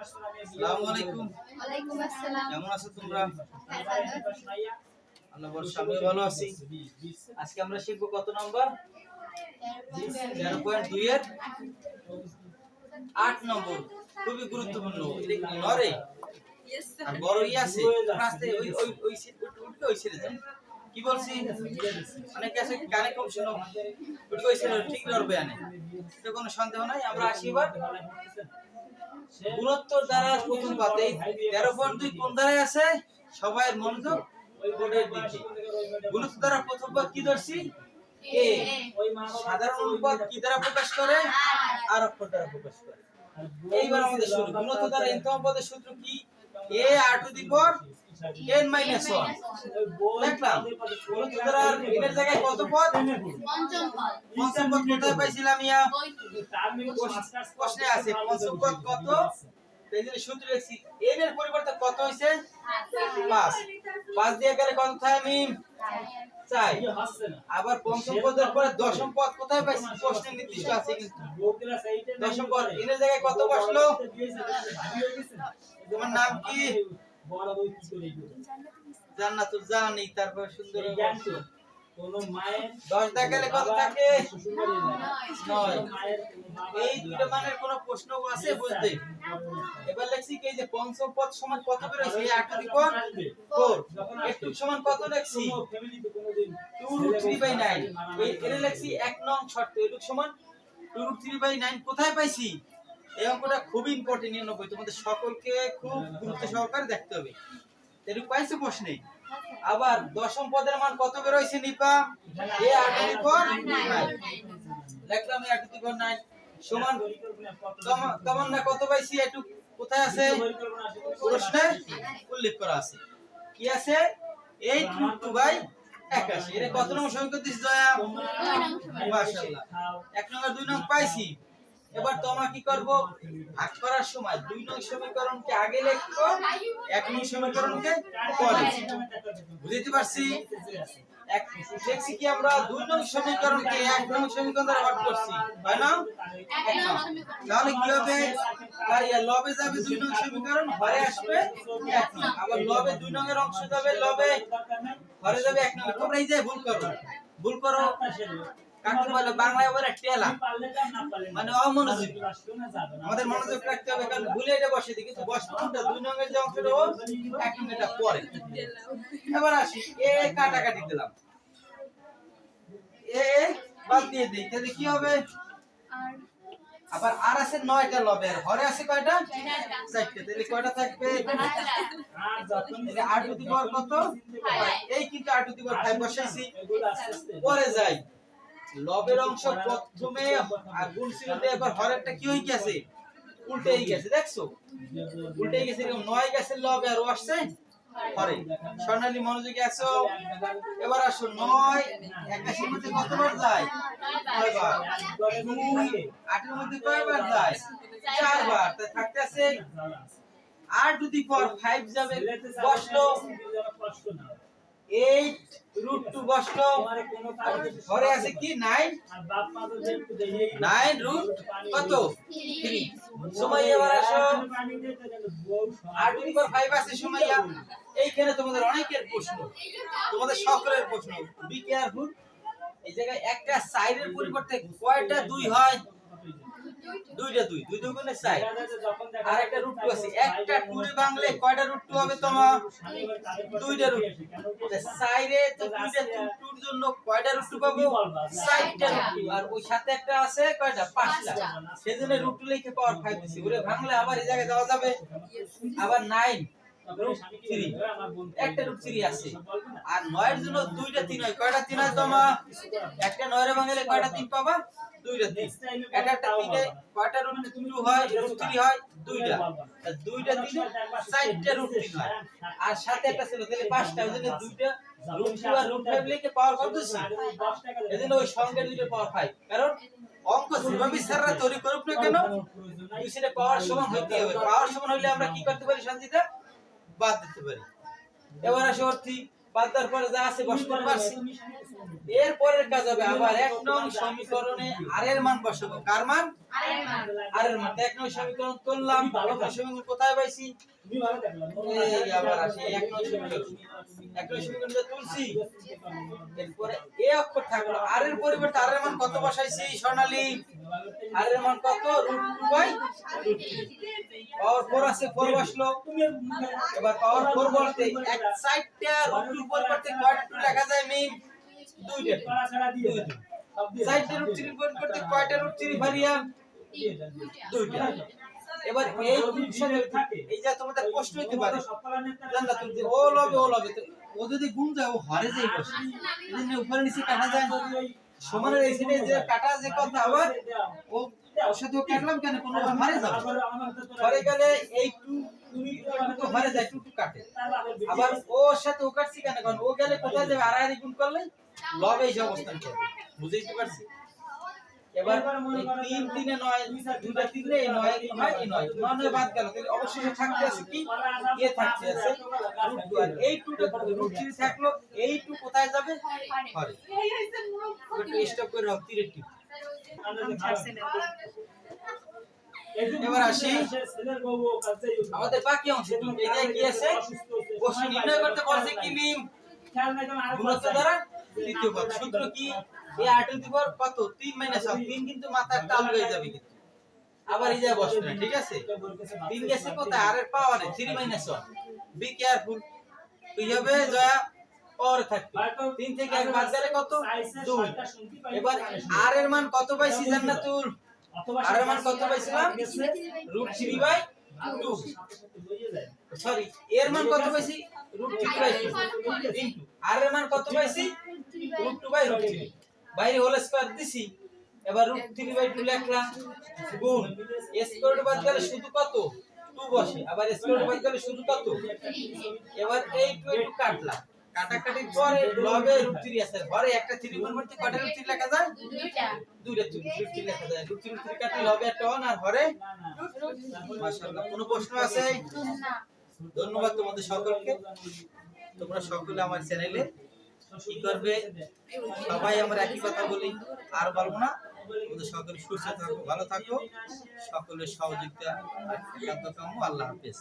আসসালামু আলাইকুম। ওয়ালাইকুম আসসালাম। কেমন আছো তোমরা? আল্লাহ বর্ষা আমি ভালো আছি। আজকে আমরা শিখব কত নাম্বার? 13.2 এর 8 নম্বর। খুবই গুরুত্বপূর্ণ। এটা কি নরে? ইয়েস আর স্যার। বড় আছে। রাস্তায় ওই সিট উঠে ওই ছেড়ে যাও। কি বলছি? অনেকে আছে কানে কম শোনো। উঠে ওই ছেড়ে ঠিক নড়বে আনে। তো কোনো সন্দেহ নাই। আমরা আসি এবার গুণোত্তর দ্বারা প্রথম পাতে 13.2 কোন দ্বারায় আছে? সবাই মনোযোগ ওই বোর্ডের দিকে। গুণোত্তর দ্বারা প্রথম পদ কি ধরছি? এ। সাধারণ অনুপাত কি দ্বারা প্রকাশ করে? আর অক্ষর দ্বারা প্রকাশ করে। এইবার আমাদের শুরু। গুণোত্তর দ্বারা n তম পদের সূত্র কি? a r to the power n minus 1। দেখলাম গুণোত্তর দ্বারা n এর জায়গায় কত পদ? পঞ্চম পদ। পঞ্চম পদ কোথায় পাইছিলাম ইয়া? প্রশ্নে আছে পঞ্চম পদ কত? এই যে সূত্র লিখছি n এর পরিবর্তে কত হইছে? 5 5 দিয়ে গেলে কত থাকে আমি? 4 আবার পঞ্চম পদের পরে দশম পদ কোথায় পাইছি? প্রশ্নে নির্দিষ্ট আছে কিন্তু দশম পদ n এর জায়গায় কত বসলো? তোমার নাম কি? জান্নাতুল জানি। তারপর সুন্দর কোন মায়ের 10 দিয়ে গেলে কত থাকে? 9 9। এই দুইটা মানের কোন প্রশ্ন আছে বুঝতে? এবার লিখছি কি যে পঞ্চম পদ সমান কত বের হইছে? 8 টু দি পাওয়ার 4 একটু সমান কত লিখছি? 2√3/9 এই এর লিখছি 1 নং শর্ত এটুক সমান 2√3/9 কোথায় পাইছি? এই অঙ্কটা খুব ইম্পর্টেন্ট 99 তোমাদের সকলকে খুব গুরুত্ব সহকারে দেখতে হবে। এটুক পাইছো প্রশ্নে। আবার দশম পদের মান কত বের হইছে নিপা? এ 8 টু দি পাওয়ার 9 লিখলাম 8 টু দি পাওয়ার 9 সমান তখন না কত পাইছি? একটু কোথায় আছে? প্রশ্নে উল্লেখ করা আছে। কি আছে? 8√2/81 এর কত নম্বর সমীকরণ দিছ দয়া? মাশাআল্লাহ 1 নম্বর 2 নং পাইছি। এবার তোমরা কি করব? ভাগ করার সময় 2 নং সমীকরণকে আগে লিখবো 1 নং সমীকরণকে পরে। বুঝতে পারছি? এক দেখছি কি আমরা 2 নং সমীকরণকে 1 নং সমীকরণ দ্বারা ভাগ করছি, তাই না? তাহলে কি হবে? তাই লবে যাবে 2 নং সমীকরণ, হরে আসবে 1 নং। আবার লবে 2 নং এর অংশ যাবে লবে, হরে যাবে 1 নং। তোমরা এই যে ভুল করো। ভুল করো কাকে বলে? বাংলায় বলে টেলা, মানে অমনোযোগী। আমাদের মনোযোগ রাখতে হবে, কারণ ভুলে এটা বসে দিই কিন্তু বসপনটা 2 নং এর যে অংশটা ও 1 নং এটা পরে। এবার আসি এ কাটাকাটি দিলাম, এ বাদ দিয়ে দেই, তাহলে কি হবে? আবার আর আছে 9টা লবে, আর হরে আছে কয়টা? 4টা। তাহলে কয়টা থাকবে? তাহলে 8 টু দি পাওয়ার কত? এই কিন্তু 8 টু দি পাওয়ার 5 বসাইছি। পরে যাই লবের অংশ প্রথমে আর গুণ ছিল দিয়ে এবার হরেরটা কি হই গেছে? উল্টেই গেছে, দেখছো? উল্টেই গেছে। এরকম 9 গেছে লবে আর ও আসছে হরে। স্বর্ণালী মনোযোগী আছো? এবার আসো 9 81 এর মধ্যে কতবার যায়? 9 বার। 2 8 এর মধ্যে কয়বার যায়? 4 বার। তাই থাকতে আছে r টু দি পাওয়ার 5 যাবে, বসলো 8√2 বসলো। ঘরে আছে কি 9 9 কত? 3 সময়। এবার আসো r টু দি পাওয়ার 5 আছে সুমাইয়া। এইখানে তোমাদের অনেকের প্রশ্ন, তোমাদের সকলের প্রশ্ন, বি কেয়ারফুল। এই জায়গায় একটা সাইডের পরিবর্তে কয়টা 2 হয়? দুইটা 2 2 দুগুণে 4 আর একটা √2 আছে। একটা 2 এর বাংলায় কয়টা √2 হবে তোমার? দুইটা √2। সাইডে তো দুইটা 2 এর জন্য কয়টা √2 পাবো? 4টা √2। আর ওই সাথে একটা আছে কয়টা? 5টা। সেজন্য √2 লিখে পাওয়ার 5 দিছি। ওরে ভাঙলে আবার এই জায়গায় যাওয়া যাবে। আবার 9 √3 একটা √3 আছে। আর 9 এর জন্য দুইটা 3 হয়। কয়টা 3 হয় তোমার? একটা 9 এর ভাঙলে কয়টা 3 পাবা? দুইটা 3। একটা 3 এ কয়টা √2 হয়? √3 হয় দুইটা। আর দুইটা 3 এ 4টা √3 হয়। আর সাথে একটা ছিল, তাহলে 5টা। ওইজন্য দুইটা √2 আর √5 লিখে পাওয়ার কত ছিল? এজন্য ওই সংখ্যার দুইটা পাওয়ার 5। কারণ অঙ্ক যেভাবে স্যাররা তৈরি করুক না কেন দুই সাইডে পাওয়ার সমান হইতে হবে। পাওয়ার সমান হইলে আমরা কি করতে পারি? সঞ্চিতা বাদ দিতে পারি। এবার আসো অর্থী বাদ দেওয়ার পরে যা আছে বসাতে পারছি। এর পরের কাজ হবে আবার 1 নং সমীকরণে আর এর মান বসাবো। কার মান? আর এর মান। 1 নং সমীকরণ তুললাম, 1 নং সমীকরণ কোথায় পাইছি? এই আবার আসে 1 নং সমীকরণ। 1 নং সমীকরণটা তুলছি। এরপরে এ অক্ষর থাকলো, আর এর পরিবর্তে আর এর মান কত বসাইছি স্বর্ণালী? আর এর মান কত? √2/√3। পাওয়ার 4 আছে, 4 বসলো। এবার পাওয়ার 4 বলতে এক সাইডটা √2 পরিবর্তে কয়টা 2 লেখা যায় মিম? 2টা। সাইডটা √3 পরিবর্তে কয়টা √3 ভেরিয়াম? 2টা। এবার এই সাথে এই যে তোমাদের প্রশ্ন হইতে পারে জানলা তুমি ও লবে ও যদি গুণ যায় ও হরে যায় বসে এজন্য উপরে নিচে কাটা যায় সমানের এইখানে যে কাটা যে কথা আবার ও ওর সাথে কাটলাম কেন কোন হরে যাবে হরে গেলে এই 2 তো হরে যায় 2 কাটে আবার ওর সাথে ও কাটছি কেন কারণ ও গেলে কোথায় যাবে আর গুণ করলে লবে এই অবস্থান করবে বুঝাইতে পারছি এবার 3 3 এ 9 দুইটা 3 এ 9 হয় এই 9 9 বাদ গেল তাহলে অবশ্যই থাকতে আছে কি এ থাকতে আছে √2 আর এই 2টা √3 থাকলো এই 2 কোথায় যাবে হরে একটু স্টপ করে রাখ তীরের টিপ এবার আসি আমাদের বাকি অংশ এটা কি আছে প্রশ্ন নির্ণয় করতে বলছে কি মিম গুণোত্তর দ্বারা দ্বিতীয় পদ সূত্র কি এই r টু দি পাওয়ার কত 3 - 1 3 কিন্তু মাথার টাল হয়ে যাবে কিন্তু আবার এই যায় বসবে না ঠিক আছে 3 গেছে কোথায় r এর পাওয়ারে 3 - 1 বি কেয়ারফুল তুই হবে জয়া और থাকবে 3 থেকে 1 বাদ গেলে কত 2 এবার r এর মান কত পাইছি জান্নাতুল r এর মান কত পাইছিলাম √3/2 সরি এর মান কত পাইছি √3/2 ইনটু r এর মান কত পাইছি √2/√3 বাইরে হোল স্কয়ার দিছি এবার √3/2 লিখলাম গুণ স্কয়ার বাদ গেলে শুধু কত 2 বসে আবার স্কয়ার বাদ গেলে শুধু কত এবার এই 2 কাটলাম কাটাকাটির পরে লবে √3 আছে ঘরে একটা 3 পরিবর্তে কয়টা √3 লেখা যায় দুইটা √3 লেখা যায় √3 কাটলে লবে একটা 1 আর ঘরে মাশাআল্লাহ কোনো প্রশ্ন আছে না ধন্যবাদ তোমাদের সকলকে তোমরা সকলে আমার চ্যানেলে কি করবে সবাই আমরা একই কথা বলি আর বলবো না তোমাদের সকলে সুস্থ থাকো ভালো থাকো সকলের সহযোগিতা আর একান্ত কাম্য আল্লাহ হাফেজ